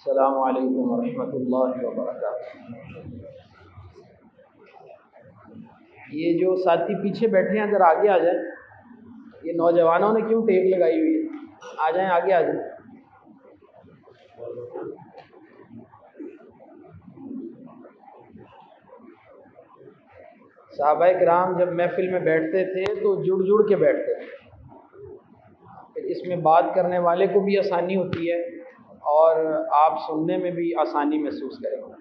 السلام علیکم ورحمۃ اللہ وبرکاتہ۔ یہ جو ساتھی پیچھے بیٹھے ہیں ذرا آگے آ جائیں۔ یہ نوجوانوں نے کیوں ٹیک لگائی ہوئی ہے؟ آ جائیں، آگے آ جائیں۔ صحابہ کرام جب محفل میں بیٹھتے تھے تو جڑ جڑ کے بیٹھتے تھے، اس میں بات کرنے والے کو بھی آسانی ہوتی ہے اور آپ سننے میں بھی آسانی محسوس کریں گے۔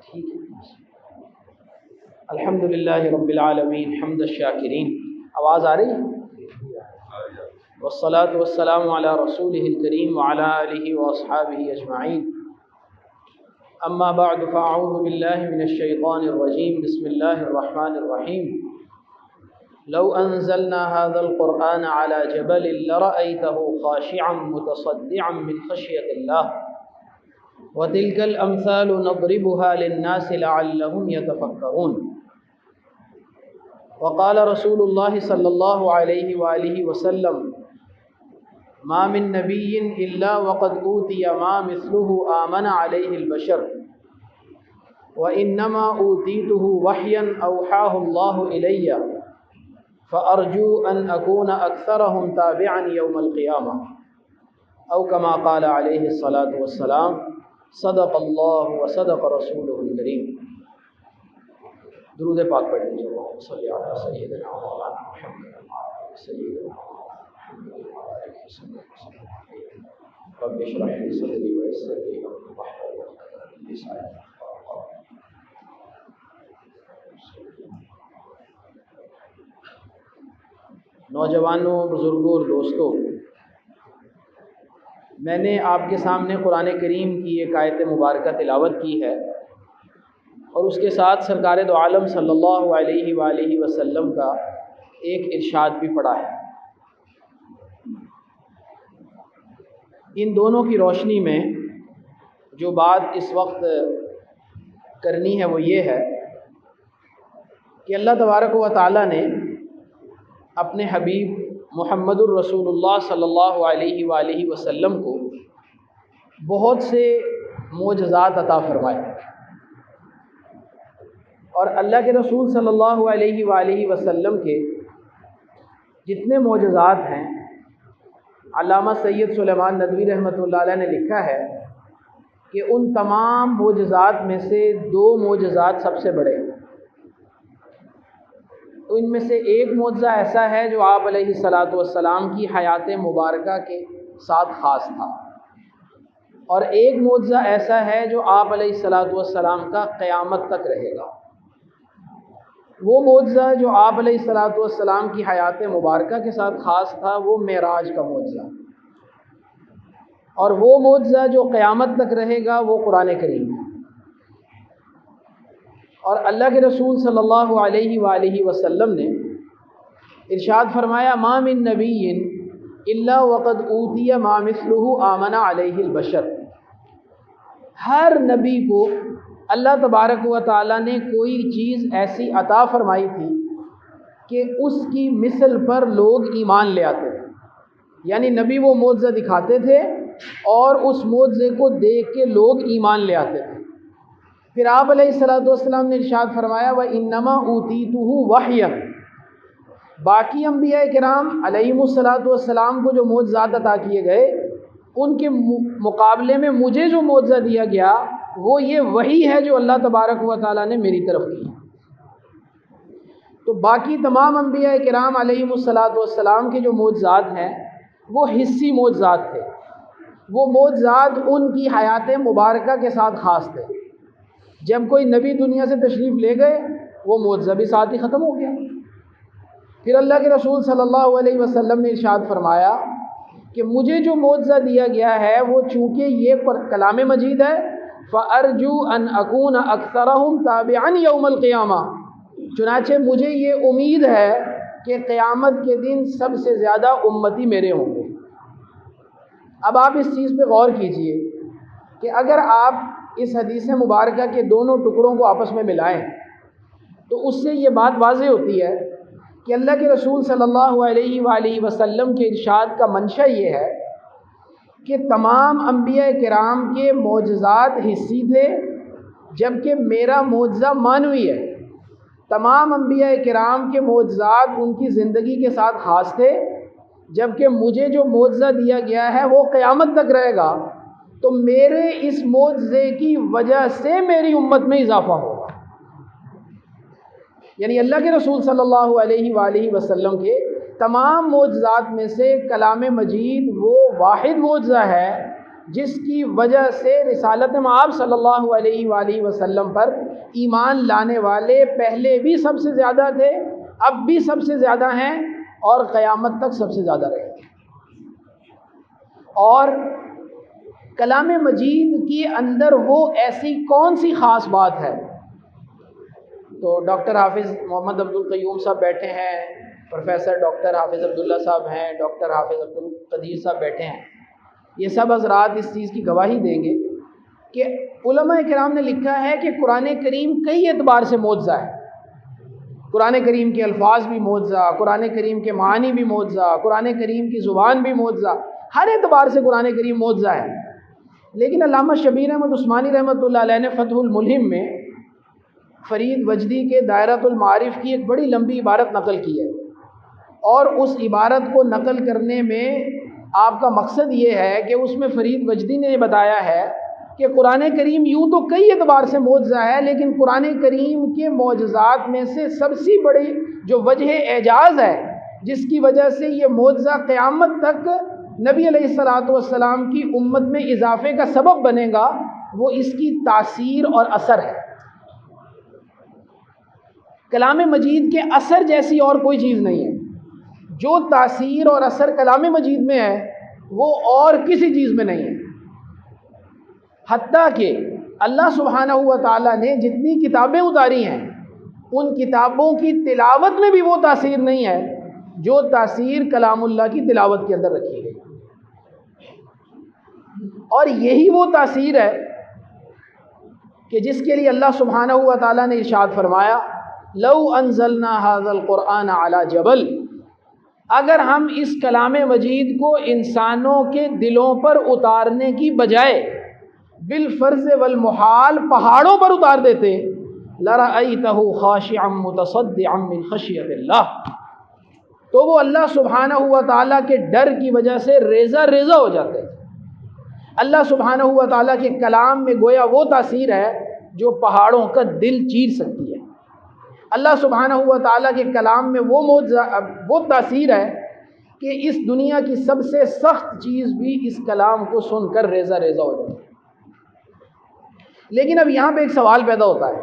ٹھیک ہے۔ الحمدللہ رب العالمین حمد الشاکرین۔ آواز آ رہی ہے؟ والصلاة والسلام علی رسولہ الکریم وعلی آلہ واصحابہ اجمعین۔ اما بعد فاعوذ باللہ من الشیطان الرجیم۔ بسم اللہ الرحمن الرحیم۔ لو انزلنا هذا القرآن على جبل لرأيته خاشعا متصدعا من خشية الله وتلك الأمثال نضربها للناس لعلهم يتفكرون۔ وقال رسول الله صلى الله عليه وآله وسلم ما من نبي إلا وقد أوتي ما مثله آمن عليه البشر وإنما أوتيته وحيا أوحاه الله إلي فأرجو أن أكون أكثرهم تابعا يوم القيامة أو كما قال عليه الصلاة والسلام۔ صدق الله وصدق رسوله الكريم۔ درود پاک پڑھ لیجیے۔ اللهم صل على سيدنا مولانا محمد سيدنا رب اشرح لي صدري ويسر لي امري واحلل عقدة من لساني يفقهوا قولي۔ نوجوانوں، بزرگوں اور دوستوں، میں نے آپ کے سامنے قرآن کریم کی ایک آیت مبارکہ تلاوت کی ہے اور اس کے ساتھ سرکار دو عالم صلی اللہ علیہ وآلہ وسلم کا ایک ارشاد بھی پڑھا ہے۔ ان دونوں کی روشنی میں جو بات اس وقت کرنی ہے وہ یہ ہے کہ اللہ تبارک و تعالیٰ نے اپنے حبیب محمد الرسول اللہ صلی اللہ علیہ وآلہ وسلم کو بہت سے معجزات عطا فرمائے، اور اللہ کے رسول صلی اللہ علیہ وآلہ وسلم کے جتنے معجزات ہیں، علامہ سید سلیمان ندوی رحمۃ اللہ علیہ نے لکھا ہے کہ ان تمام معجزات میں سے دو معجزات سب سے بڑے ہیں۔ تو ان میں سے ایک معجزہ ایسا ہے جو آپ علیہ الصلاۃ والسلام کی حیات مبارکہ کے ساتھ خاص تھا، اور ایک معجزہ ایسا ہے جو آپ علیہ الصلاۃ والسلام کا قیامت تک رہے گا۔ وہ معجزہ جو آپ علیہ الصلاۃ والسلام کی حیات مبارکہ کے ساتھ خاص تھا وہ معراج کا معجزہ، اور وہ معجزہ جو قیامت تک رہے گا وہ قرآن کریم ہے۔ اور اللہ کے رسول صلی اللہ علیہ وآلہ وسلم نے ارشاد فرمایا ما من نبی الا وقد اوتی ما مثلہ آمن علیہ البشر۔ ہر نبی کو اللہ تبارک و تعالیٰ نے کوئی چیز ایسی عطا فرمائی تھی کہ اس کی مثل پر لوگ ایمان لے آتے تھے، یعنی نبی وہ معجزہ دکھاتے تھے اور اس معجزے کو دیکھ کے لوگ ایمان لے آتے تھے۔ پھر آپ علیہ الصلاۃ والسلام نے ارشاد فرمایا وَإِنَّمَا أُوتِيتُهُ وَحْيًا۔ باقی انبیاء کرام علیہم الصلاۃ والسلام کو جو معجزات عطا کیے گئے ان کے مقابلے میں مجھے جو معجزہ دیا گیا وہ یہ وحی ہے جو اللہ تبارک و تعالیٰ نے میری طرف کی۔ تو باقی تمام انبیاء کرام علیہم الصلاۃ والسلام کے جو معجزات ہیں وہ حسی معجزات تھے، وہ معجزات ان کی حیات مبارکہ کے ساتھ خاص تھے۔ جب کوئی نبی دنیا سے تشریف لے گئے وہ معجزہ بھی ساتھ ہی ختم ہو گیا۔ پھر اللہ کے رسول صلی اللہ علیہ وسلم نے ارشاد فرمایا کہ مجھے جو معجزہ دیا گیا ہے وہ چونکہ یہ کلام مجید ہے فَأَرْجُو أَنْ أَكُونَ أَكْثَرَهُمْ تَابِعًا يَوْمَ الْقِيَامَةِ، چنانچہ مجھے یہ امید ہے کہ قیامت کے دن سب سے زیادہ امتی میرے ہوں گے۔ اب آپ اس چیز پہ غور کیجئے کہ اگر آپ اس حدیث مبارکہ کے دونوں ٹکڑوں کو آپس میں ملائیں تو اس سے یہ بات واضح ہوتی ہے کہ اللہ کے رسول صلی اللہ علیہ وآلہ وسلم کے ارشاد کا منشا یہ ہے کہ تمام انبیاء کرام کے معجزات حسی تھے، جبکہ میرا معجزہ معنوی ہے۔ تمام انبیاء کرام کے معجزات ان کی زندگی کے ساتھ خاص تھے، جبکہ مجھے جو معجزہ دیا گیا ہے وہ قیامت تک رہے گا، تو میرے اس معجزے کی وجہ سے میری امت میں اضافہ ہوگا۔ یعنی اللہ کے رسول صلی اللہ علیہ وآلہ وسلم کے تمام معجزات میں سے کلام مجید وہ واحد معجزہ ہے جس کی وجہ سے رسالت مآب صلی اللہ علیہ وآلہ وسلم پر ایمان لانے والے پہلے بھی سب سے زیادہ تھے، اب بھی سب سے زیادہ ہیں، اور قیامت تک سب سے زیادہ رہیں گے۔ اور کلام مجید کے اندر وہ ایسی کون سی خاص بات ہے؟ تو ڈاکٹر حافظ محمد عبدالقیوم صاحب بیٹھے ہیں، پروفیسر ڈاکٹر حافظ عبداللہ صاحب ہیں، ڈاکٹر حافظ عبدالقدیر صاحب بیٹھے ہیں، یہ سب حضرات اس چیز کی گواہی دیں گے کہ علماء کرام نے لکھا ہے کہ قرآن کریم کئی اعتبار سے معجزہ ہے۔ قرآن کریم کے الفاظ بھی معجزہ، قرآن کریم کے معانی بھی معجزہ، قرآن کریم کی زبان بھی معجزہ، ہر اعتبار سے قرآن کریم معجزہ ہے۔ لیکن علامہ شبیر احمد عثمانی رحمۃ اللہ علیہ نے فتح الملہم میں فرید وجدی کے دائرۃ المعارف کی ایک بڑی لمبی عبارت نقل کی ہے، اور اس عبارت کو نقل کرنے میں آپ کا مقصد یہ ہے کہ اس میں فرید وجدی نے بتایا ہے کہ قرآن کریم یوں تو کئی اعتبار سے معجزہ ہے، لیکن قرآن کریم کے معجزات میں سے سب سے بڑی جو وجہ اعجاز ہے، جس کی وجہ سے یہ معجزہ قیامت تک نبی علیہ الصلوۃ والسلام کی امت میں اضافے کا سبب بنے گا، وہ اس کی تاثیر اور اثر ہے۔ کلام مجید کے اثر جیسی اور کوئی چیز نہیں ہے۔ جو تاثیر اور اثر کلام مجید میں ہے وہ اور کسی چیز میں نہیں ہے۔ حتیٰ کہ اللہ سبحانہ و تعالیٰ نے جتنی کتابیں اتاری ہیں ان کتابوں کی تلاوت میں بھی وہ تاثیر نہیں ہے جو تاثیر کلام اللہ کی تلاوت کے اندر رکھی گئی، اور یہی وہ تاثیر ہے کہ جس کے لیے اللہ سبحانہ و تعالیٰ نے ارشاد فرمایا لو انزلنا هذا القرآن على جبل، اگر ہم اس کلام مجید کو انسانوں کے دلوں پر اتارنے کی بجائے بالفرض والمحال پہاڑوں پر اتار دیتے لرأیتہ خاشعا متصدعا من خشیۃ اللہ، تو وہ اللہ سبحانہ و تعالیٰ کے ڈر کی وجہ سے ریزہ ریزہ ہو جاتے ہیں۔ اللہ سبحانہ و تعالیٰ کے کلام میں گویا وہ تاثیر ہے جو پہاڑوں کا دل چیر سکتی ہے۔ اللہ سبحانہ و تعالیٰ کے کلام میں وہ تاثیر ہے کہ اس دنیا کی سب سے سخت چیز بھی اس کلام کو سن کر ریزہ ریزہ ہو جاتی ہے۔ لیکن اب یہاں پہ ایک سوال پیدا ہوتا ہے،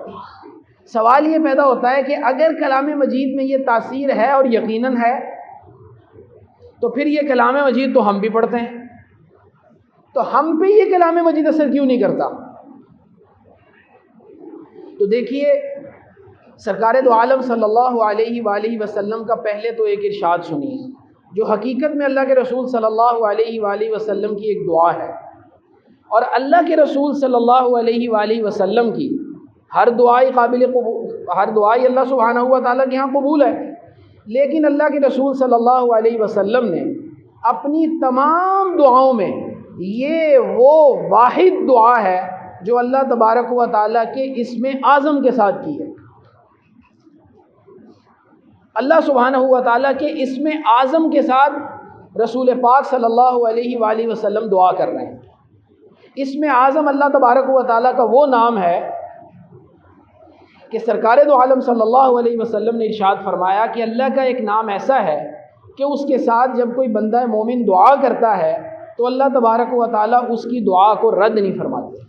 سوال یہ پیدا ہوتا ہے کہ اگر کلام مجید میں یہ تاثیر ہے اور یقیناً ہے، تو پھر یہ کلام مجید تو ہم بھی پڑھتے ہیں، تو ہم پہ یہ کلام مجید اثر کیوں نہیں کرتا؟ تو دیکھیے سرکار دو عالم صلی اللہ علیہ وآلہ وسلم کا پہلے تو ایک ارشاد سنیے جو حقیقت میں اللہ کے رسول صلی اللہ علیہ وآلہ وسلم کی ایک دعا ہے، اور اللہ کے رسول صلی اللہ علیہ وآلہ وسلم کی ہر دعائی ہر دعائی اللہ سبحانہ و تعالیٰ کے ہاں قبول ہے، لیکن اللہ کے رسول صلی اللہ علیہ وسلم نے اپنی تمام دعاؤں میں یہ وہ واحد دعا ہے جو اللہ تبارک و تعالیٰ کے اسم اعظم کے ساتھ کی ہے۔ اللہ سبحانہ و تعالیٰ کے اسم اعظم کے ساتھ رسول پاک صلی اللہ علیہ وآلہ وسلم دعا کر رہے ہیں۔ اسم اعظم اللہ تبارک و تعالیٰ کا وہ نام ہے کہ سرکار دو عالم صلی اللہ علیہ وسلم نے ارشاد فرمایا کہ اللہ کا ایک نام ایسا ہے کہ اس کے ساتھ جب کوئی بندہ مومن دعا کرتا ہے تو اللہ تبارک و تعالیٰ اس کی دعا کو رد نہیں فرماتے۔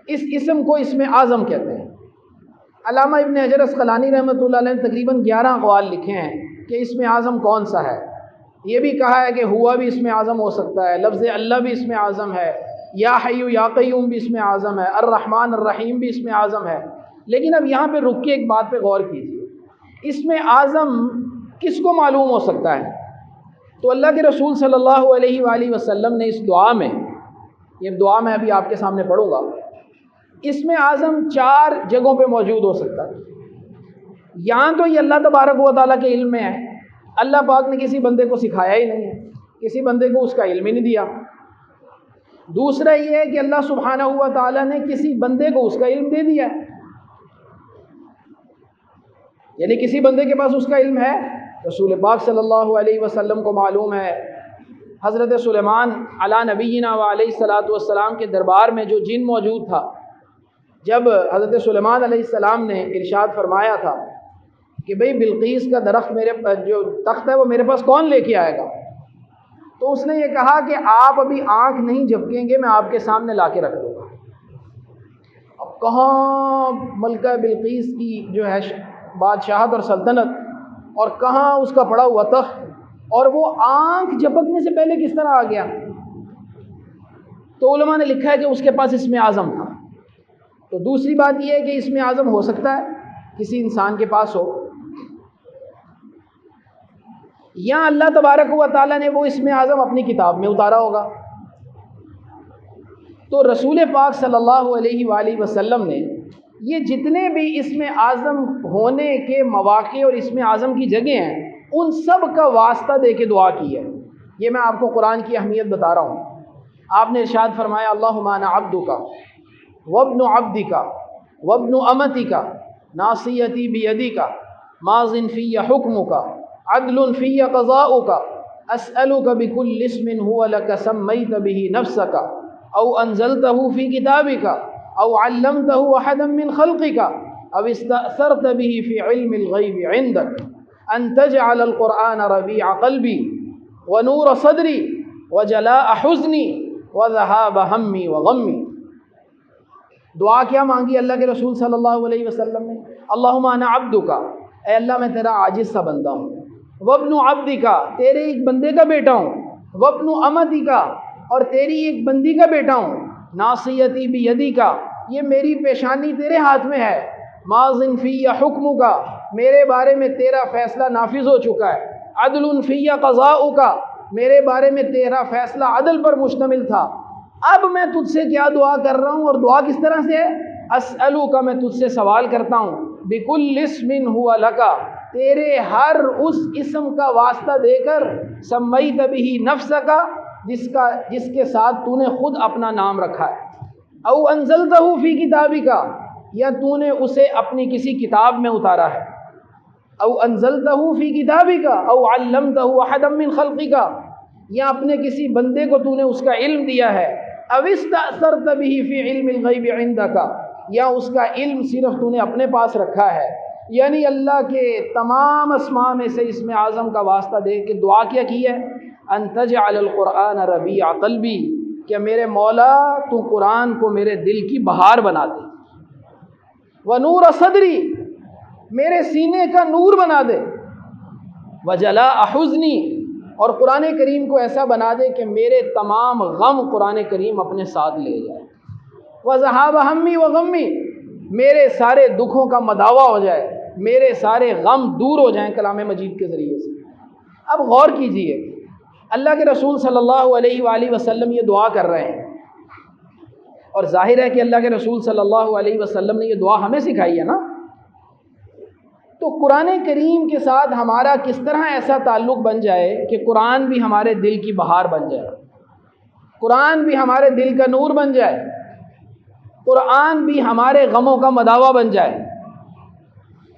اس اسم کو اسم اعظم کہتے ہیں۔ علامہ ابن حجر عسقلانی رحمۃ اللہ علیہ نے تقریباً 11 اقوال لکھے ہیں کہ اسم اعظم کون سا ہے۔ یہ بھی کہا ہے کہ ہوا بھی اسم اعظم ہو سکتا ہے، لفظ اللہ بھی اسم اعظم ہے، یا حی یا قیوم بھی اسم اعظم ہے، الرحمن الرحیم بھی اسم اعظم ہے۔ لیکن اب یہاں پہ رک کے ایک بات پہ غور کیجیے، اسم اعظم کس کو معلوم ہو سکتا ہے؟ تو اللہ کے رسول صلی اللہ علیہ وآلہ وسلم نے اس دعا میں، یہ دعا میں ابھی آپ کے سامنے پڑھوں گا، اسم اعظم 4 جگہوں پہ موجود ہو سکتا ہے۔ یہاں تو یہ اللہ تبارک و تعالیٰ کے علم میں ہے، اللہ پاک نے کسی بندے کو سکھایا ہی نہیں ہے، کسی بندے کو اس کا علم ہی نہیں دیا۔ دوسرا یہ ہے کہ اللہ سبحانہ و تعالیٰ نے کسی بندے کو اس کا علم دے دیا ہے، یعنی کسی بندے کے پاس اس کا علم ہے۔ رسول پاک صلی اللہ علیہ وسلم کو معلوم ہے حضرت سلیمان علی نبینا و علیہ الصلاۃ والسلام کے دربار میں جو جن موجود تھا، جب حضرت سلیمان علیہ السلام نے ارشاد فرمایا تھا کہ بھئی بلقیس کا درخت میرے جو تخت ہے وہ میرے پاس کون لے کے آئے گا، تو اس نے یہ کہا کہ آپ ابھی آنکھ نہیں جھپکیں گے، میں آپ کے سامنے لا کے رکھ دوں گا۔ اب کہاں ملکہ بلقیس کی جو ہے بادشاہت اور سلطنت، اور کہاں اس کا پڑا ہوا تخت، اور وہ آنکھ جھپکنے سے پہلے کس طرح آ گیا؟ تو علماء نے لکھا ہے کہ اس کے پاس اسم اعظم تھا۔ تو دوسری بات یہ ہے کہ اسم اعظم ہو سکتا ہے کسی انسان کے پاس ہو، یا اللہ تبارک و تعالیٰ نے وہ اسم اعظم اپنی کتاب میں اتارا ہوگا۔ تو رسول پاک صلی اللہ علیہ وآلہ وسلم نے یہ جتنے بھی اسم اعظم ہونے کے مواقع اور اسم اعظم کی جگہ ہیں، ان سب کا واسطہ دے کے دعا کی ہے۔ یہ میں آپ کو قرآن کی اہمیت بتا رہا ہوں۔ آپ نے ارشاد فرمایا اللہم انا عبدک وابن عبدک وابن امتک ناصیتی بیدک ماض فی حکمک عدل فی قضاؤک اسألک بکل اسم هو لک سمیت به نفسک او انزلته فی کتابک او علمته احدا من خلقک او استأثرت به فی علم الغیب عندک ان تجعل القرآن ربیع قلبی ونور صدری وجلاء حزنی وذهاب ہمی وغمی۔ دعا کیا مانگی اللہ کے رسول صلی اللہ علیہ وسلم نے؟ اللہم انا عبدک، اے اللہ میں تیرا عاجز سا بندہ ہوں، وابن عبدک، تیرے ایک بندے کا بیٹا ہوں، وابن امتک، اور تیری ایک بندی کا بیٹا ہوں، ناصیتی بیدک، یہ میری پیشانی تیرے ہاتھ میں ہے، ماض فی حکمک، میرے بارے میں تیرا فیصلہ نافذ ہو چکا ہے، عدل فی قضاؤک، میرے بارے میں تیرا فیصلہ عدل پر مشتمل تھا۔ اب میں تجھ سے کیا دعا کر رہا ہوں، اور دعا کس طرح سے ہے؟ اسألوک، میں تجھ سے سوال کرتا ہوں، بکل اسم ہوا لکا، تیرے ہر اس اسم کا واسطہ دے کر، سمیت بہ نفسک، جس کے ساتھ تو نے خود اپنا نام رکھا ہے، او انزلتہ فی کتابک، یا تو نے اسے اپنی کسی کتاب میں اتارا ہے، او انزلتہ فی کتابک او علمتہ احدا من خلقک، یا اپنے کسی بندے کو تو نے اس کا علم دیا ہے، او استأثرت به فی علم الغیب عندک، یا اس کا علم صرف تو نے اپنے پاس رکھا ہے۔ یعنی اللہ کے تمام اسماء میں سے اسم اعظم کا واسطہ دے کے دعا کیا کی ہے، ان تجعل القرآن ربیع قلبی، کہ میرے مولا تو قرآن کو میرے دل کی بہار بنا دے، ونور صدری، میرے سینے کا نور بنا دے، وجلاء حزنی، اور قرآن کریم کو ایسا بنا دے کہ میرے تمام غم قرآن کریم اپنے ساتھ لے جائے، وذهاب ہمی وغمی، میرے سارے دکھوں کا مداوع ہو جائے، میرے سارے غم دور ہو جائیں کلام مجید کے ذریعے سے۔ اب غور کیجئے، اللہ کے رسول صلی اللہ علیہ وآلہ وسلم یہ دعا کر رہے ہیں، اور ظاہر ہے کہ اللہ کے رسول صلی اللہ علیہ وسلم نے یہ دعا ہمیں سکھائی ہے نا۔ تو قرآن کریم کے ساتھ ہمارا کس طرح ایسا تعلق بن جائے کہ قرآن بھی ہمارے دل کی بہار بن جائے، قرآن بھی ہمارے دل کا نور بن جائے، قرآن بھی ہمارے غموں کا مداوع بن جائے۔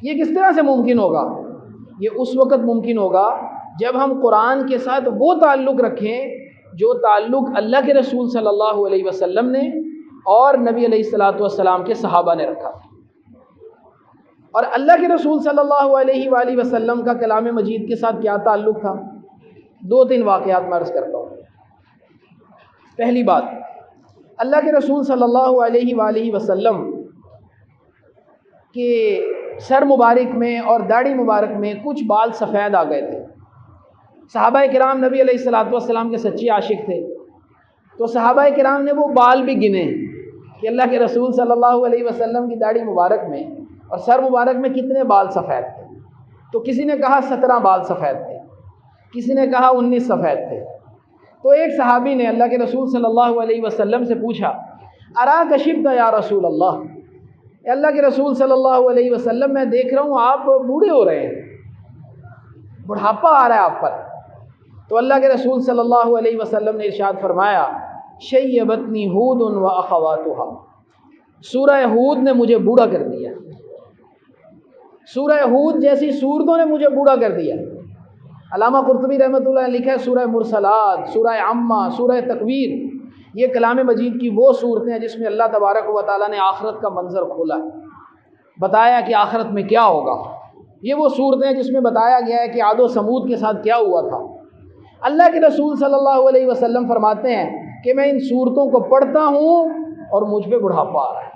یہ کس طرح سے ممکن ہوگا؟ یہ اس وقت ممکن ہوگا جب ہم قرآن کے ساتھ وہ تعلق رکھیں جو تعلق اللہ کے رسول صلی اللہ علیہ وسلم نے اور نبی علیہ الصلاۃ والسلام کے صحابہ نے رکھا۔ اور اللہ کے رسول صلی اللہ علیہ وآلہ وسلم کا کلام مجید کے ساتھ کیا تعلق تھا؟ دو تین واقعات میں عرض کرتا ہوں۔ پہلی بات، اللہ کے رسول صلی اللہ علیہ وآلہ وسلم کے سر مبارک میں اور داڑھی مبارک میں کچھ بال سفید آ گئے تھے۔ صحابہ کرام نبی علیہ الصلاۃ والسلام کے سچے عاشق تھے، تو صحابہ کرام نے وہ بال بھی گنے کہ اللہ کے رسول صلی اللہ علیہ وسلم کی داڑھی مبارک میں اور سر مبارک میں کتنے بال سفید تھے۔ تو کسی نے کہا 17 بال سفید تھے، کسی نے کہا 19 سفید تھے۔ تو ایک صحابی نے اللہ کے رسول صلی اللہ علیہ وسلم سے پوچھا اراک شبت یا رسول اللہ، اے اللہ کے رسول صلی اللہ علیہ وسلم میں دیکھ رہا ہوں آپ بوڑھے ہو رہے ہیں، بڑھاپا آ رہا ہے آپ پر۔ تو اللہ کے رسول صلی اللہ علیہ وسلم نے ارشاد فرمایا شیبتنی ہود و اخواتھا، سورہ ہود نے مجھے بوڑھا کر دیا، سورہ ہود جیسی سورتوں نے مجھے بوڑھا کر دیا۔ علامہ قرطبی رحمۃ اللہ علیہ لکھا ہے سورہ مرسلات، سورہ عامہ، سورہ تکویر، یہ کلام مجید کی وہ صورتیں ہیں جس میں اللہ تبارک و تعالیٰ نے آخرت کا منظر کھولا ہے، بتایا کہ آخرت میں کیا ہوگا۔ یہ وہ صورتیں ہیں جس میں بتایا گیا ہے کہ عاد و سمود کے ساتھ کیا ہوا تھا۔ اللہ کے رسول صلی اللہ علیہ وسلم فرماتے ہیں کہ میں ان صورتوں کو پڑھتا ہوں اور مجھ پہ بڑھاپا آ رہا ہے۔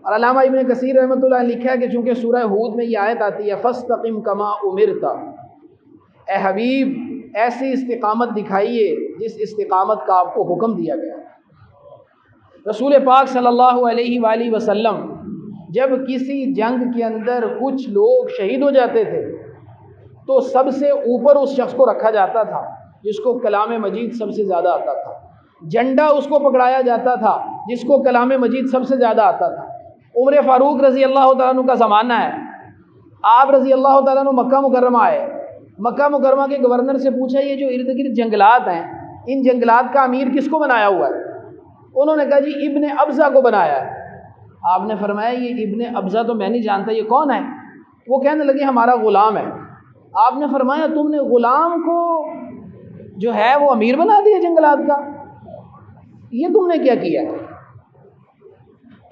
اور علامہ ابن کثیر رحمۃ اللہ علیہ لکھا ہے کہ چونکہ سورہ ہود میں یہ آیت آتی ہے فاستقم کما امرت، اے حبیب ایسی استقامت دکھائیے جس استقامت کا آپ کو حکم دیا گیا۔ رسول پاک صلی اللہ علیہ وآلہ وسلم جب کسی جنگ کے اندر کچھ لوگ شہید ہو جاتے تھے تو سب سے اوپر اس شخص کو رکھا جاتا تھا جس کو کلام مجید سب سے زیادہ آتا تھا، جھنڈا اس کو پکڑایا جاتا تھا جس کو کلام مجید سب سے زیادہ آتا تھا۔ عمر فاروق رضی اللہ تعالیٰ عنہ کا زمانہ ہے، آپ رضی اللہ تعالیٰ عنہ مکہ مکرمہ آئے، مکہ مکرمہ کے گورنر سے پوچھا یہ جو ارد گرد جنگلات ہیں ان جنگلات کا امیر کس کو بنایا ہوا ہے؟ انہوں نے کہا جی ابن ابزہ کو بنایا ہے۔ آپ نے فرمایا یہ ابن ابزہ تو میں نہیں جانتا، یہ کون ہے؟ وہ کہنے لگے ہمارا غلام ہے۔ آپ نے فرمایا تم نے غلام کو جو ہے وہ امیر بنا دیا جنگلات کا، یہ تم نے کیا کیا؟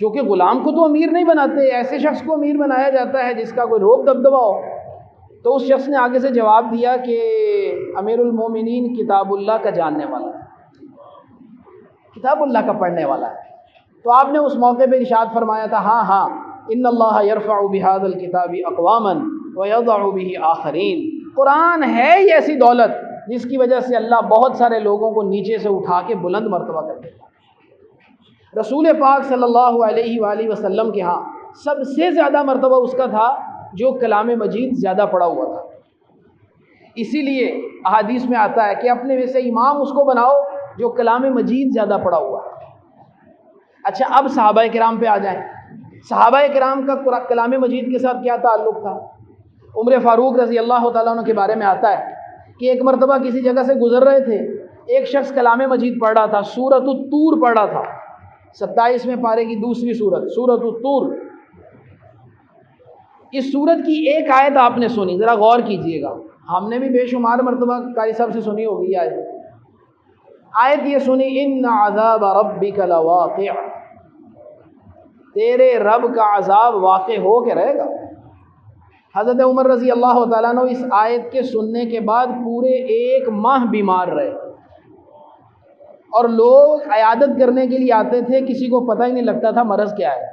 کیونکہ غلام کو تو امیر نہیں بناتے، ایسے شخص کو امیر بنایا جاتا ہے جس کا کوئی روب دبدبہ ہو۔ تو اس شخص نے آگے سے جواب دیا کہ امیر المومنین کتاب اللہ کا جاننے والا ہے، کتاب اللہ کا پڑھنے والا ہے۔ تو آپ نے اس موقع پہ ارشاد فرمایا تھا ہاں ہاں ان اللہ یرفع بہذا الکتاب اقواما ویضع بہ آخرین، قرآن ہے یہ ایسی دولت جس کی وجہ سے اللہ بہت سارے لوگوں کو نیچے سے اٹھا کے بلند مرتبہ کر دیتا ہے۔ رسول پاک صلی اللہ علیہ وآلہ وسلم کے ہاں سب سے زیادہ مرتبہ اس کا تھا جو کلام مجید زیادہ پڑھا ہوا تھا۔ اسی لیے احادیث میں آتا ہے کہ اپنے میں سے امام اس کو بناؤ جو کلام مجید زیادہ پڑھا ہوا ہے۔ اچھا اب صحابہ کرام پہ آ جائیں، صحابہ کرام کا کلام مجید کے ساتھ کیا تعلق تھا؟ عمر فاروق رضی اللہ تعالیٰ عنہ کے بارے میں آتا ہے کہ ایک مرتبہ کسی جگہ سے گزر رہے تھے، ایک شخص کلام مجید پڑھ رہا تھا، سورۃ الطور پڑھ رہا تھا، 27ویں پارے کی دوسری سورت سورۃ الطور۔ اس سورت کی ایک آیت آپ نے سنی، ذرا غور کیجئے گا، ہم نے بھی بے شمار مرتبہ قاری صاحب سے سنی ہوگی آیت یہ سنی ان عذاب ربک لواقع، تیرے رب کا عذاب واقع ہو کے رہے گا۔ حضرت عمر رضی اللہ تعالیٰ عنہ اس آیت کے سننے کے بعد پورے 1 ماہ بیمار رہے، اور لوگ عیادت کرنے کے لیے آتے تھے، کسی کو پتہ ہی نہیں لگتا تھا مرض کیا ہے۔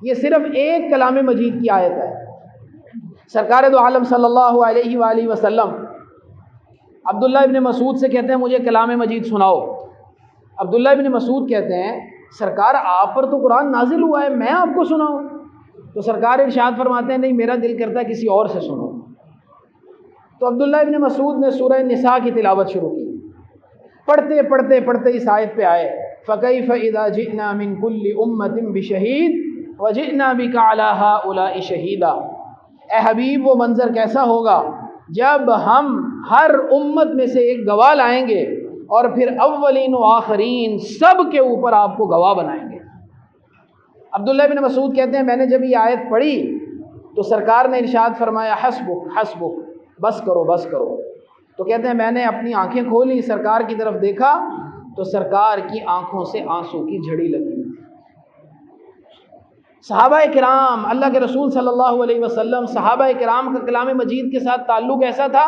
یہ صرف ایک کلام مجید کی آیت ہے۔ سرکار دو عالم صلی اللہ علیہ وآلہ وسلم عبداللہ ابن مسعود سے کہتے ہیں مجھے کلام مجید سناؤ۔ عبداللہ ابن مسعود کہتے ہیں سرکار آپ پر تو قرآن نازل ہوا ہے، میں آپ کو سناؤں؟ تو سرکار ارشاد فرماتے ہیں نہیں، میرا دل کرتا ہے کسی اور سے سنو۔ تو عبداللہ ابن مسعود نے سورہ نساء کی تلاوت شروع کی، پڑھتے پڑھتے پڑھتے اس آیت پہ آئے فَكَيْفَ إِذَا جِئْنَا مِن كُلِّ أُمَّةٍ بِشَهِيدٍ وَجِئْنَا بِكَ عَلَى هَؤُلَاءِ شَهِيدًا، اے حبیب وہ منظر کیسا ہوگا جب ہم ہر امت میں سے ایک گواہ لائیں گے اور پھر اولین و آخرین سب کے اوپر آپ کو گواہ بنائیں گے۔ عبداللہ بن مسعود کہتے ہیں میں نے جب یہ آیت پڑھی تو سرکار نے ارشاد فرمایا حسبک حسبک، بس کرو بس کرو۔ تو کہتے ہیں میں نے اپنی آنکھیں کھولی، سرکار کی طرف دیکھا تو سرکار کی آنکھوں سے آنسو کی جھڑی لگی۔ صحابہ کرام اللہ کے رسول صلی اللہ علیہ وسلم، صحابہ کرام کا کلام مجید کے ساتھ تعلق ایسا تھا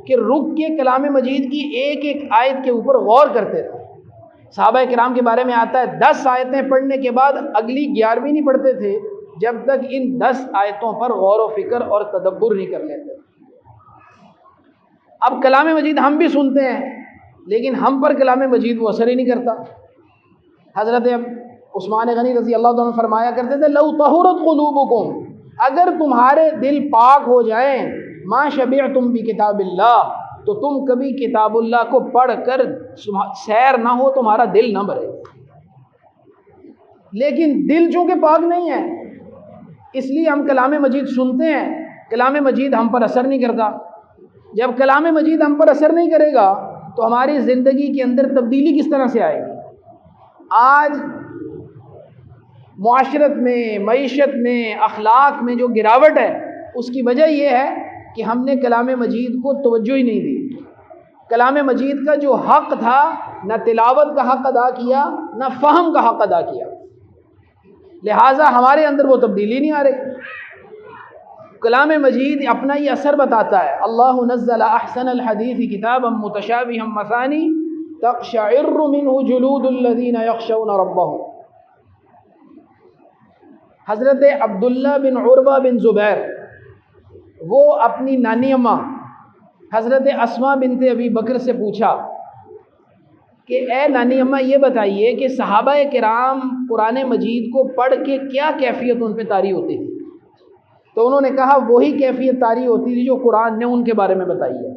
کہ رک کے کلام مجید کی ایک ایک آیت کے اوپر غور کرتے تھے۔ صحابہ کرام کے بارے میں آتا ہے 10 آیتیں پڑھنے کے بعد اگلی 11ویں نہیں پڑھتے تھے جب تک ان 10 آیتوں پر غور و فکر اور تدبر نہیں کر لیتے۔ اب کلام مجید ہم بھی سنتے ہیں لیکن ہم پر کلام مجید وہ اثر ہی نہیں کرتا۔ حضرت عثمان غنی رضی اللہ عنہ فرمایا کرتے تھے لو طہرت قلوبکم، اگر تمہارے دل پاک ہو جائیں ما شبعتم بکتاب اللہ، تو تم کبھی کتاب اللہ کو پڑھ کر سیر نہ ہو، تمہارا دل نہ بھرے۔ لیکن دل چونکہ پاک نہیں ہے اس لیے ہم کلام مجید سنتے ہیں، کلام مجید ہم پر اثر نہیں کرتا۔ جب کلام مجید ہم پر اثر نہیں کرے گا تو ہماری زندگی کے اندر تبدیلی کس طرح سے آئے گی؟ آج معاشرت میں، معیشت میں، اخلاق میں جو گراوٹ ہے اس کی وجہ یہ ہے کہ ہم نے کلام مجید کو توجہ ہی نہیں دی۔ کلام مجید کا جو حق تھا نہ تلاوت کا حق ادا کیا، نہ فہم کا حق ادا کیا، لہٰذا ہمارے اندر وہ تبدیلی نہیں آ رہی۔ کلام مجید اپنا ہی اثر بتاتا ہے۔ اللہ نزل احسن الحدیث کتابا متشابہا مثانی تقشعر منہ جلود الذین یخشون ربہم۔ حضرت عبداللہ بن عروہ بن زبیر وہ اپنی نانی اماں حضرت اسماء بنت ابی بکر سے پوچھا کہ اے نانی اماں یہ بتائیے کہ صحابہ کرام قرآن مجید کو پڑھ کے کیا کیفیت ان پہ طاری ہوتی تھی؟ تو انہوں نے کہا وہی کیفیت طاری ہوتی تھی جو قرآن نے ان کے بارے میں بتائی ہے،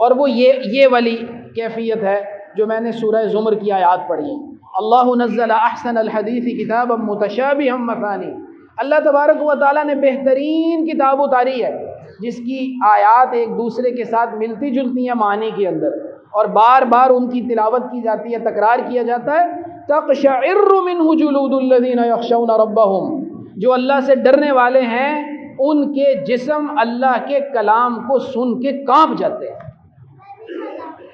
اور وہ یہ والی کیفیت ہے جو میں نے سورہ زمر کی آیات پڑھی ہیں۔ اللہ نزل احسن الحدیث کتابا متشابہا مثانی، اللہ تبارک و تعالیٰ نے بہترین کتاب اتاری ہے جس کی آیات ایک دوسرے کے ساتھ ملتی جلتی ہیں معنی کے اندر، اور بار بار ان کی تلاوت کی جاتی ہے، تکرار کیا جاتا ہے۔ تقشعر منہ جلود الذین یخشون ربہم، جو اللہ سے ڈرنے والے ہیں ان کے جسم اللہ کے کلام کو سن کے کانپ جاتے ہیں۔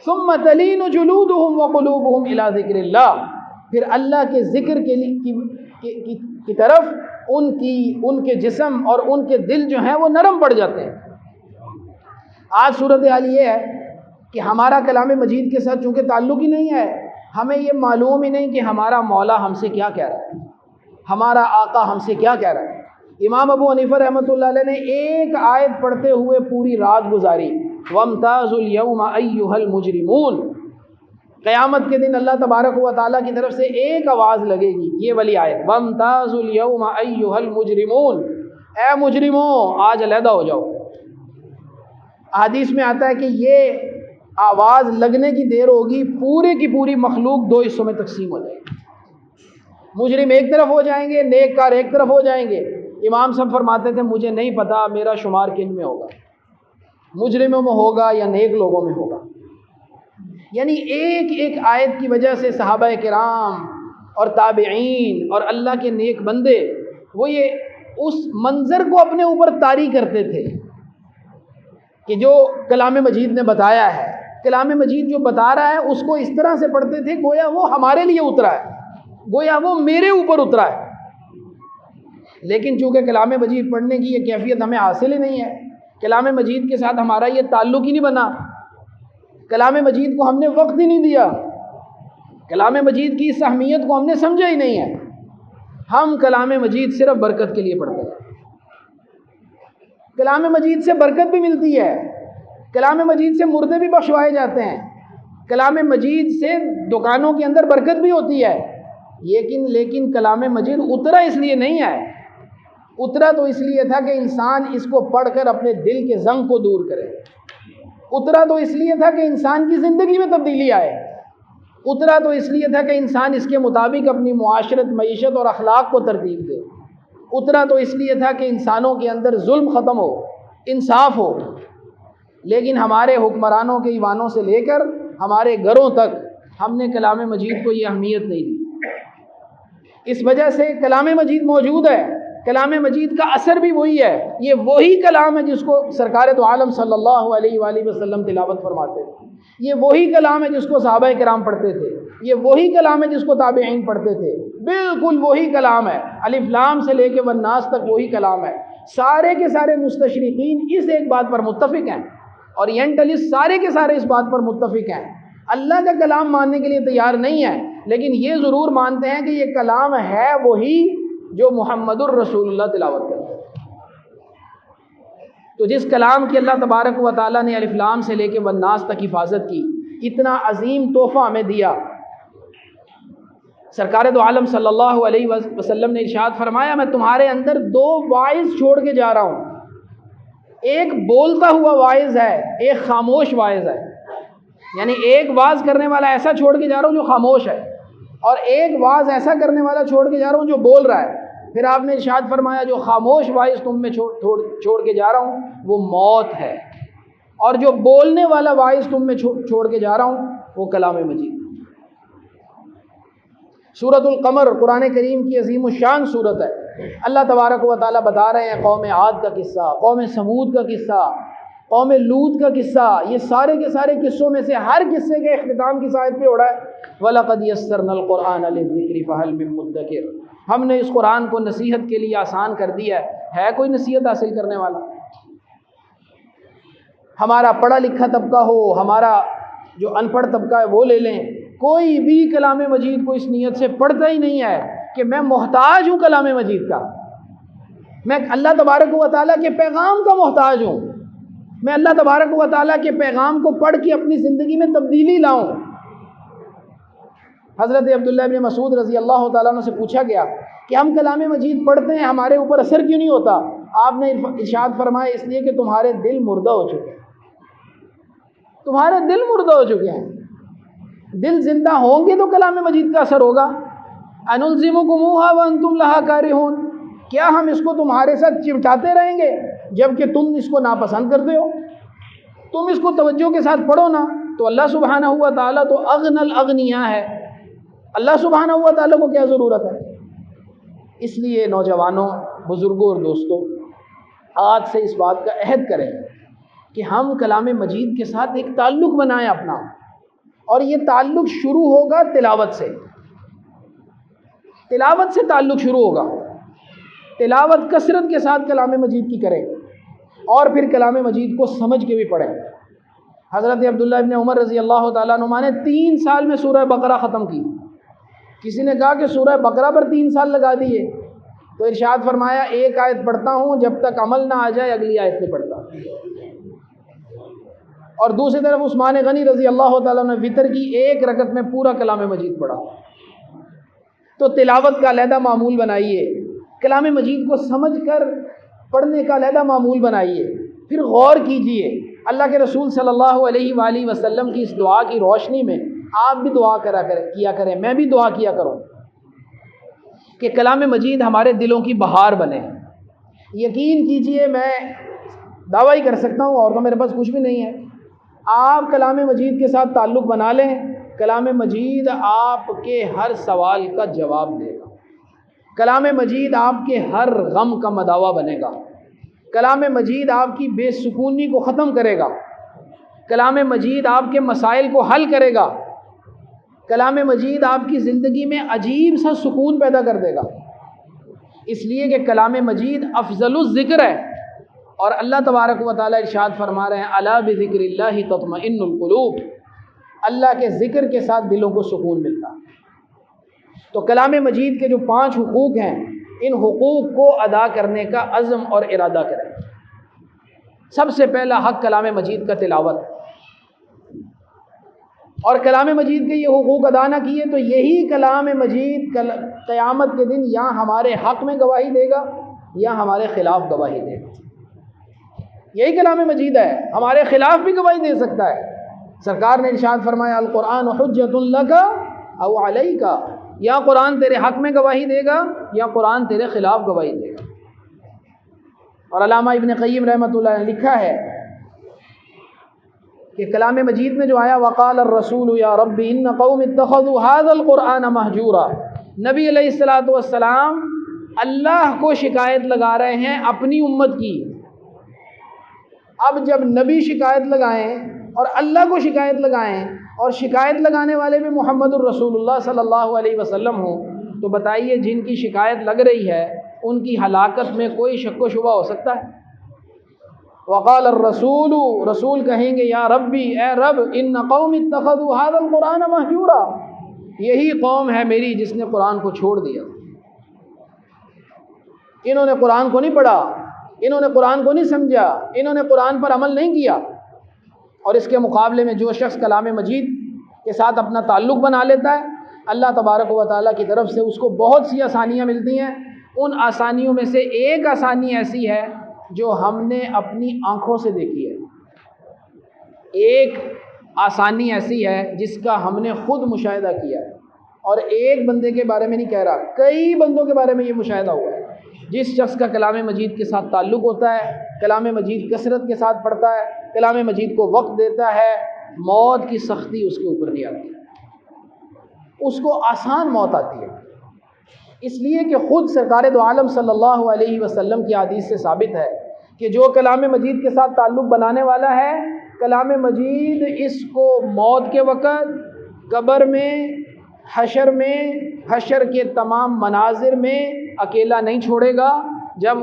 ثم تلین جلودہم وقلوبہم الی ذکر اللہ، پھر اللہ کے ذکر کی طرف ان کے جسم اور ان کے دل جو ہیں وہ نرم پڑ جاتے ہیں۔ آج صورتحال یہ ہے کہ ہمارا کلام مجید کے ساتھ چونکہ تعلق ہی نہیں ہے، ہمیں یہ معلوم ہی نہیں کہ ہمارا مولا ہم سے کیا کہہ رہا ہے، ہمارا آقا ہم سے کیا کہہ رہا ہے۔ امام ابو حنیفہ رحمۃ اللہ علیہ نے ایک آیت پڑھتے ہوئے پوری رات گزاری، وَامْتَازُوا الْيَوْمَ أَيُّهَا الْمُجْرِمُونَ۔ قیامت کے دن اللہ تبارک و تعالیٰ کی طرف سے ایک آواز لگے گی، یہ والی آیت، وَامْتَازُوا الْيَوْمَ أَيُّهَا الْمُجْرِمُونَ، اے مجرموں آج علیحدہ ہو جاؤ۔ حدیث میں آتا ہے کہ یہ آواز لگنے کی دیر ہوگی، پورے کی پوری مخلوق دو حصوں میں تقسیم ہو جائے گی، مجرم ایک طرف ہو جائیں گے، نیک کار ایک طرف ہو جائیں گے۔ امام صاحب فرماتے تھے مجھے نہیں پتا میرا شمار کن میں ہوگا، مجرموں میں ہوگا یا نیک لوگوں میں ہوگا۔ یعنی ایک ایک آیت کی وجہ سے صحابہ کرام اور تابعین اور اللہ کے نیک بندے وہ یہ اس منظر کو اپنے اوپر طاری کرتے تھے کہ جو کلام مجید نے بتایا ہے، کلام مجید جو بتا رہا ہے اس کو اس طرح سے پڑھتے تھے گویا وہ ہمارے لیے اترا ہے، گویا وہ میرے اوپر اترا ہے۔ لیکن چونکہ کلام مجید پڑھنے کی یہ کیفیت ہمیں حاصل ہی نہیں ہے، کلام مجید کے ساتھ ہمارا یہ تعلق ہی نہیں بنا، کلام مجید کو ہم نے وقت ہی نہیں دیا، کلام مجید کی اس اہمیت کو ہم نے سمجھا ہی نہیں ہے، ہم کلام مجید صرف برکت کے لیے پڑھتے ہیں۔ کلام مجید سے برکت بھی ملتی ہے، کلام مجید سے مردے بھی بخشوائے جاتے ہیں، کلام مجید سے دکانوں کے اندر برکت بھی ہوتی ہے، لیکن کلام مجید اترا اس لیے نہیں ہے، اترا تو اس لیے تھا کہ انسان اس کو پڑھ کر اپنے دل کے زنگ کو دور کرے، اترا تو اس لیے تھا کہ انسان کی زندگی میں تبدیلی آئے، اترا تو اس لیے تھا کہ انسان اس کے مطابق اپنی معاشرت، معیشت اور اخلاق کو ترتیب دے، اترا تو اس لیے تھا کہ انسانوں کے اندر ظلم ختم ہو، انصاف ہو۔ لیکن ہمارے حکمرانوں کے ایوانوں سے لے کر ہمارے گھروں تک ہم نے کلام مجید کو یہ اہمیت نہیں دی۔ اس وجہ سے کلام مجید موجود ہے، کلام مجید کا اثر بھی وہی ہے، یہ وہی کلام ہے جس کو سرکار دو عالم صلی اللہ علیہ وآلہ وسلم تلاوت فرماتے تھے، یہ وہی کلام ہے جس کو صحابہ کرام پڑھتے تھے، یہ وہی کلام ہے جس کو تابعین پڑھتے تھے، بالکل وہی کلام ہے، الف لام سے لے کے والناس تک وہی کلام ہے۔ سارے کے سارے مستشرقین اس ایک بات پر متفق ہیں، اورینٹلسٹ سارے کے سارے اس بات پر متفق ہیں، اللہ کا کلام ماننے کے لیے تیار نہیں ہے، لیکن یہ ضرور مانتے ہیں کہ یہ کلام ہے وہی جو محمد الرسول اللہ تلاوت کرتے ہیں۔ تو جس کلام کی اللہ تبارک و تعالیٰ نے الف لام سے لے کے والناس تک حفاظت کی، اتنا عظیم تحفہ ہمیں دیا، سرکار دو عالم صلی اللہ علیہ وسلم نے ارشاد فرمایا میں تمہارے اندر دو واعظ چھوڑ کے جا رہا ہوں، ایک بولتا ہوا واعظ ہے، ایک خاموش واعظ ہے، یعنی ایک واعظ کرنے والا ایسا چھوڑ کے جا رہا ہوں جو خاموش ہے، اور ایک واعظ ایسا کرنے والا چھوڑ کے جا رہا ہوں جو بول رہا ہے۔ پھر آپ نے ارشاد فرمایا جو خاموش واعظ تم میں چھوڑ کے جا رہا ہوں وہ موت ہے، اور جو بولنے والا واعظ تم میں چھوڑ کے جا رہا ہوں وہ کلام مجید۔ سورۃ القمر قرآن کریم کی عظیم الشان صورت ہے۔ اللہ تبارک و تعالیٰ بتا رہے ہیں قوم عاد کا قصہ، قوم سمود کا قصہ، قوم لوط کا قصہ، یہ سارے کے سارے قصوں میں سے ہر قصے کے اختتام کی آیت پہ اڑا ہے وَلَقَدْ يَسَّرْنَا الْقُرْآنَ لِلذِّكْرِ فَهَلْ مِن مُدَّكِرٍ۔ ہم نے اس قرآن کو نصیحت کے لیے آسان کر دیا ہے کوئی نصیحت حاصل کرنے والا؟ ہمارا پڑھا لکھا طبقہ ہو، ہمارا جو ان پڑھ طبقہ ہے وہ لے لیں، کوئی بھی کلام مجید کو اس نیت سے پڑھتا ہی نہیں ہے کہ میں محتاج ہوں کلام مجید کا، میں اللہ تبارک و تعالیٰ کے پیغام کا محتاج ہوں، میں اللہ تبارک و تعالیٰ کے پیغام کو پڑھ کے اپنی زندگی میں تبدیلی لاؤں۔ حضرت عبداللہ ابن مسعود رضی اللہ تعالیٰ عنہ سے پوچھا گیا کہ ہم کلام مجید پڑھتے ہیں ہمارے اوپر اثر کیوں نہیں ہوتا؟ آپ نے ارشاد فرمایا اس لیے کہ تمہارے دل مردہ ہو چکے ہیں، تمہارے دل مردہ ہو چکے ہیں، دل زندہ ہوں گے تو کلام مجید کا اثر ہوگا۔ أَنُلْزِمُكُمُوهَا وَأَنْتُمْ لَهَا كَارِهُونَ، کیا ہم اس کو تمہارے ساتھ چمٹاتے رہیں گے جبکہ تم اس کو ناپسند کرتے ہو؟ تم اس کو توجہ کے ساتھ پڑھو نا۔ تو اللہ سبحانہ ہوا تعالیٰ تو اغنى الاغنیاء ہے، اللہ سبحانہ ہوا تعالیٰ کو کیا ضرورت ہے؟ اس لیے نوجوانوں، بزرگوں اور دوستوں، آج سے اس بات کا عہد کریں کہ ہم کلام مجید کے ساتھ ایک تعلق بنائیں اپنا، اور یہ تعلق شروع ہوگا تلاوت سے، تلاوت سے تعلق شروع ہوگا، تلاوت کثرت کے ساتھ کلام مجید کی کریں، اور پھر کلام مجید کو سمجھ کے بھی پڑھیں۔ حضرت عبداللہ ابن عمر رضی اللہ تعالیٰ عنہ نے 3 سال میں سورہ بقرہ ختم کی۔ کسی نے کہا کہ سورہ بقرہ پر 3 سال لگا دیے، تو ارشاد فرمایا ایک آیت پڑھتا ہوں جب تک عمل نہ آ جائے اگلی آیت نہیں پڑھتا۔ اور دوسری طرف عثمان غنی رضی اللہ تعالیٰ نے وتر کی 1 رکعت میں پورا کلام مجید پڑھا۔ تو تلاوت کا علیحدہ معمول بنائیے، کلام مجید کو سمجھ کر پڑھنے کا علیحدہ معمول بنائیے، پھر غور کیجئے۔ اللہ کے رسول صلی اللہ علیہ وآلہ وسلم کی اس دعا کی روشنی میں آپ بھی دعا کیا کریں، میں بھی دعا کیا کروں کہ کلام مجید ہمارے دلوں کی بہار بنے۔ یقین کیجئے میں دعویٰ ہی کر سکتا ہوں، اور تو میرے پاس کچھ بھی نہیں ہے، آپ کلام مجید کے ساتھ تعلق بنا لیں، کلام مجید آپ کے ہر سوال کا جواب دے گا، کلام مجید آپ کے ہر غم کا مداوا بنے گا، کلام مجید آپ کی بے سکونی کو ختم کرے گا، کلام مجید آپ کے مسائل کو حل کرے گا، کلام مجید آپ کی زندگی میں عجیب سا سکون پیدا کر دے گا، اس لیے کہ کلام مجید افضل الذکر ہے، اور اللہ تبارک و تعالیٰ ارشاد فرما رہے ہیں الا بذکر اللہ تطمئن القلوب، اللہ کے ذکر کے ساتھ دلوں کو سکون ملتا۔ تو کلام مجید کے جو 5 حقوق ہیں، ان حقوق کو ادا کرنے کا عزم اور ارادہ کریں۔ سب سے پہلا حق کلام مجید کا تلاوت، اور کلام مجید کے یہ حقوق ادا نہ کیے تو یہی کلام مجید قیامت کے دن یا ہمارے حق میں گواہی دے گا یا ہمارے خلاف گواہی دے گا۔ یہی کلام مجید ہے، ہمارے خلاف بھی گواہی دے سکتا ہے۔ سرکار نے ارشاد فرمایا القرآن حجۃ لک او علیک، یا قرآن تیرے حق میں گواہی دے گا یا قرآن تیرے خلاف گواہی دے گا۔ اور علامہ ابن قیم رحمۃ اللہ نے لکھا ہے کہ کلام مجید میں جو آیا وقال الرسول یا رب ان قوم اتخذوا هذا القرآن مہجورا، نبی علیہ الصلوۃ والسلام اللہ کو شکایت لگا رہے ہیں اپنی امت کی۔ اب جب نبی شکایت لگائیں اور اللہ کو شکایت لگائیں، اور شکایت لگانے والے بھی محمد الرسول اللہ صلی اللہ علیہ وسلم ہوں، تو بتائیے جن کی شکایت لگ رہی ہے ان کی ہلاکت میں کوئی شک و شبہ ہو سکتا ہے؟ وقال الرسول، رسول کہیں گے یا ربی، اے رب ان قوم اتخذوا هذا القرآن مہجورا، یہی قوم ہے میری جس نے قرآن کو چھوڑ دیا، انہوں نے قرآن کو نہیں پڑھا، انہوں نے قرآن کو نہیں سمجھا، انہوں نے قرآن پر عمل نہیں کیا۔ اور اس کے مقابلے میں جو شخص کلام مجید کے ساتھ اپنا تعلق بنا لیتا ہے، اللہ تبارک و تعالیٰ کی طرف سے اس کو بہت سی آسانیاں ملتی ہیں۔ ان آسانیوں میں سے ایک آسانی ایسی ہے جو ہم نے اپنی آنکھوں سے دیکھی ہے، ایک آسانی ایسی ہے جس کا ہم نے خود مشاہدہ کیا ہے۔ اور ایک بندے کے بارے میں نہیں کہہ رہا، کئی بندوں کے بارے میں یہ مشاہدہ ہوا ہے۔ جس شخص کا کلام مجید کے ساتھ تعلق ہوتا ہے، کلام مجید کثرت کے ساتھ پڑھتا ہے، کلام مجید کو وقت دیتا ہے، موت کی سختی اس کے اوپر نہیں آتی، اس کو آسان موت آتی ہے۔ اس لیے کہ خود سرکار دو عالم صلی اللہ علیہ وسلم کی حدیث سے ثابت ہے کہ جو کلام مجید کے ساتھ تعلق بنانے والا ہے، کلام مجید اس کو موت کے وقت، قبر میں، حشر کے تمام مناظر میں اکیلا نہیں چھوڑے گا۔ جب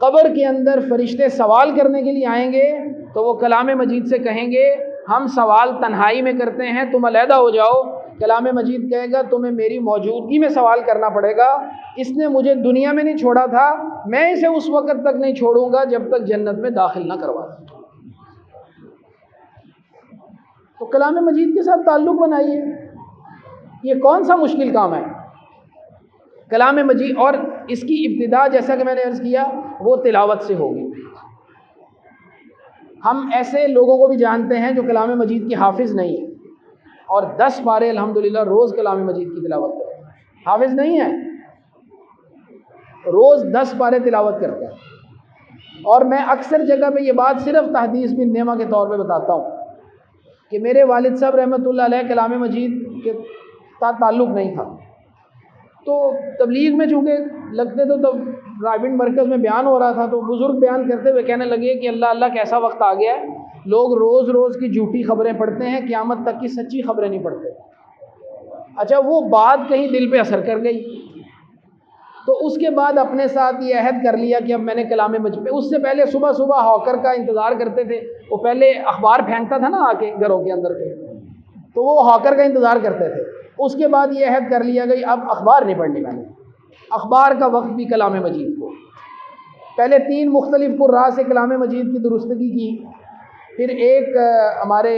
قبر کے اندر فرشتے سوال کرنے کے لیے آئیں گے تو وہ کلام مجید سے کہیں گے ہم سوال تنہائی میں کرتے ہیں، تم علیحدہ ہو جاؤ۔ کلام مجید کہے گا تمہیں میری موجودگی میں سوال کرنا پڑے گا، اس نے مجھے دنیا میں نہیں چھوڑا تھا، میں اسے اس وقت تک نہیں چھوڑوں گا جب تک جنت میں داخل نہ کروا دوں۔ تو کلام مجید کے ساتھ تعلق بنائیے، یہ کون سا مشکل کام ہے؟ کلام مجید، اور اس کی ابتدا جیسا کہ میں نے عرض کیا وہ تلاوت سے ہوگی۔ ہم ایسے لوگوں کو بھی جانتے ہیں جو کلام مجید کے حافظ نہیں ہیں اور 10 پارے الحمدللہ روز کلام مجید کی تلاوت کرتے ہیں، حافظ نہیں ہے، روز 10 پارے تلاوت کرتے ہیں۔ اور میں اکثر جگہ پہ یہ بات صرف تحدیث بن نعمہ کے طور پہ بتاتا ہوں کہ میرے والد صاحب رحمۃ اللہ علیہ کلام مجید کے ساتھ تعلق نہیں تھا، تو تبلیغ میں چونکہ لگتے تو تب رائبنڈ مرکز میں بیان ہو رہا تھا، تو بزرگ بیان کرتے ہوئے کہنے لگے کہ اللہ اللہ کیسا وقت آ گیا ہے، لوگ روز روز کی جھوٹی خبریں پڑھتے ہیں، قیامت تک کی سچی خبریں نہیں پڑھتے۔ اچھا، وہ بات کہیں دل پہ اثر کر گئی، تو اس کے بعد اپنے ساتھ یہ عہد کر لیا کہ اب میں نے کلام مجید پہ، اس سے پہلے صبح صبح ہاکر کا انتظار کرتے تھے، وہ پہلے اخبار پھینکتا تھا نا آ کے گھروں کے اندر کے، تو وہ ہاکر کا انتظار کرتے تھے۔ اس کے بعد یہ عہد کر لیا گئی اب اخبار نہیں پڑھنی میں نے، اخبار کا وقت بھی کلام مجید کو۔ پہلے 3 مختلف قراء سے کلام مجید کی درستگی کی، پھر ایک ہمارے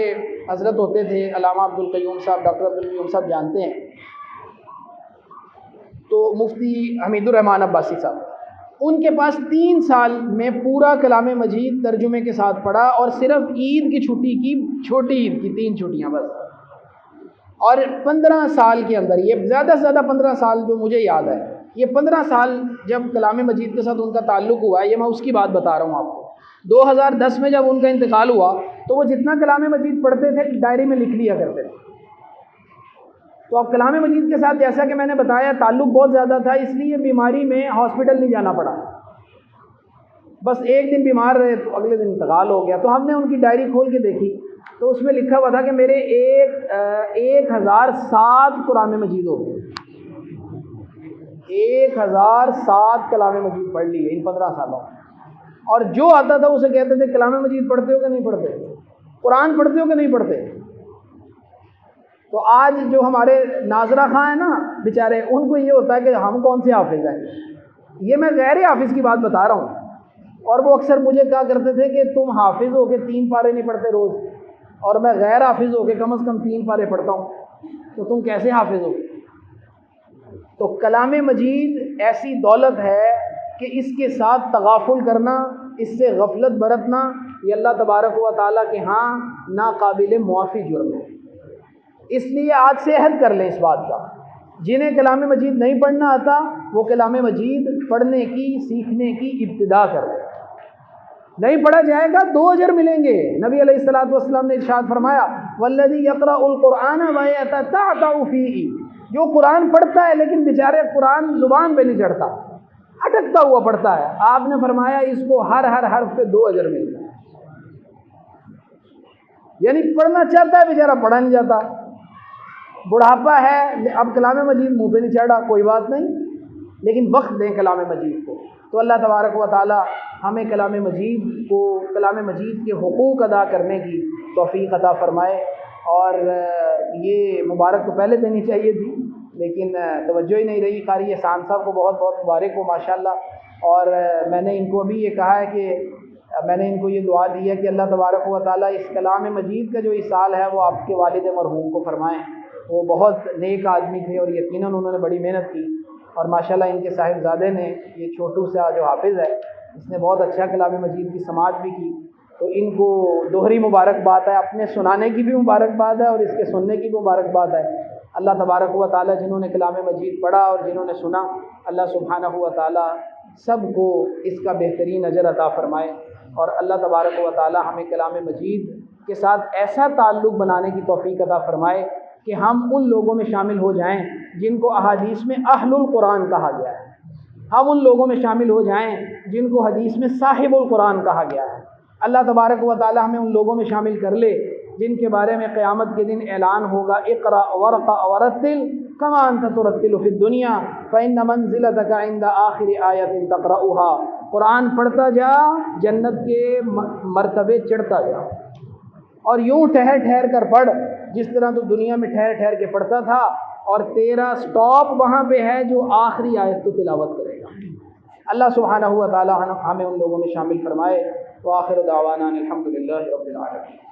حضرت ہوتے تھے علامہ عبدالقیوم صاحب، ڈاکٹر عبدالقیوم صاحب جانتے ہیں، تو مفتی حمید الرحمن عباسی صاحب، ان کے پاس 3 سال میں پورا کلام مجید ترجمے کے ساتھ پڑھا، اور صرف عید کی چھٹی کی، چھوٹی عید کی 3 چھٹیاں بس، اور 15 سال کے اندر، یہ زیادہ سے زیادہ 15 سال جو مجھے یاد ہے، یہ 15 سال جب کلام مجید کے ساتھ ان کا تعلق ہوا، یہ میں اس کی بات بتا رہا ہوں آپ کو۔ 2010 میں جب ان کا انتقال ہوا تو وہ جتنا کلام مجید پڑھتے تھے ڈائری میں لکھ لیا کرتے تھے۔ تو اب کلام مجید کے ساتھ جیسا کہ میں نے بتایا تعلق بہت زیادہ تھا، اس لیے بیماری میں ہاسپٹل نہیں جانا پڑا، بس ایک دن بیمار رہے تو اگلے دن انتقال ہو گیا۔ تو ہم نے ان کی ڈائری کھول کے دیکھی تو اس میں لکھا ہوا تھا کہ میرے 1007 قرآن مجید ہو گئے، 1007 کلام مجید پڑھ لیے ان 15 سالوں میں۔ اور جو آتا تھا اسے کہتے تھے کلام مجید پڑھتے ہو کہ نہیں پڑھتے، قرآن پڑھتے ہو کہ نہیں پڑھتے۔ تو آج جو ہمارے ناظرہ خاں ہیں نا بیچارے، ان کو یہ ہوتا ہے کہ ہم کون سے حافظ ہیں، یہ میں غیر حافظ کی بات بتا رہا ہوں، اور وہ اکثر مجھے کہا کرتے تھے کہ تم حافظ ہو کے 3 پارے نہیں پڑھتے روز، اور میں غیر حافظ ہو کے کم از کم 3 پارے پڑھتا ہوں، تو تم کیسے حافظ ہو؟ تو کلام مجید ایسی دولت ہے کہ اس کے ساتھ تغافل کرنا، اس سے غفلت برتنا، یہ اللہ تبارک و تعالیٰ کے ہاں ناقابل معافی جرم ہے۔ اس لیے آج سے عہد کر لیں اس بات کا، جنہیں کلام مجید نہیں پڑھنا آتا وہ کلام مجید پڑھنے کی، سیکھنے کی ابتدا کر لیں۔ نہیں پڑھا جائے گا 2 اجر ملیں گے۔ نبی علیہ الصلوۃ والسلام نے ارشاد فرمایا والذی یقرأ القرآن ویتتعتع فیہ، جو قرآن پڑھتا ہے لیکن بیچارے قرآن زبان پہ نہیں چڑھتا، اٹکتا ہوا پڑھتا ہے، آپ نے فرمایا اس کو ہر حرف پہ 2 اجر ملتا ہے۔ یعنی پڑھنا چاہتا ہے بیچارہ، پڑھا نہیں جاتا، بڑھاپا ہے اب کلام مجید منہ پہ نہیں چڑھا، کوئی بات نہیں، لیکن وقت دیں کلام مجید کو۔ تو اللہ تبارک و تعالی ہمیں کلام مجید کو، کلام مجید کے حقوق ادا کرنے کی توفیق عطا فرمائے۔ اور یہ مبارک تو پہلے دینی چاہیے تھی لیکن توجہ ہی نہیں رہی۔ قاری احسان صاحب کو بہت بہت مبارک ہو ماشاءاللہ، اور میں نے ان کو ابھی یہ کہا ہے کہ میں نے ان کو یہ دعا دی ہے کہ اللہ تبارک و تعالی اس کلام مجید کا جو ایصال ہے وہ آپ کے والد مرحوم کو فرمائیں۔ وہ بہت نیک آدمی تھے اور یقیناً انہوں نے بڑی محنت کی، اور ماشاءاللہ ان کے صاحبزادے نے، یہ چھوٹو سا جو حافظ ہے، اس نے بہت اچھا کلام مجید کی سماعت بھی کی، تو ان کو دوہری مبارکباد ہے، اپنے سنانے کی بھی مبارکباد ہے اور اس کے سننے کی بھی مبارکباد ہے۔ اللہ تبارک و تعالی جنہوں نے کلام مجید پڑھا اور جنہوں نے سنا، اللہ سبحانہ و تعالی سب کو اس کا بہترین اجر عطا فرمائے، اور اللہ تبارک و تعالی ہمیں کلام مجید کے ساتھ ایسا تعلق بنانے کی توفیق عطا فرمائے کہ ہم ان لوگوں میں شامل ہو جائیں جن کو احادیث میں اہل القرآن کہا گیا ہے، ہم ان لوگوں میں شامل ہو جائیں جن کو حدیث میں صاحب القرآن کہا گیا ہے۔ اللہ تبارک و تعالی ہمیں ان لوگوں میں شامل کر لے جن کے بارے میں قیامت کے دن اعلان ہوگا، اقرأ ورقہ ورتل کما انت ترتل فی الدنیا فإن منزلتک عند آخر آیۃ تقرأها، قرآن پڑھتا جا، جنت کے مرتبے چڑھتا جا، اور یوں ٹھہر ٹھہر کر پڑھ جس طرح تو دنیا میں ٹھہر ٹھہر کے پڑھتا تھا، اور تیرا سٹاپ وہاں پہ ہے جو آخری آیت تو تلاوت کرے گا۔ اللہ سبحانہ و تعالی ہمیں ان لوگوں میں شامل فرمائے۔ وآخر دعوانا الحمد للہ رب العالمین۔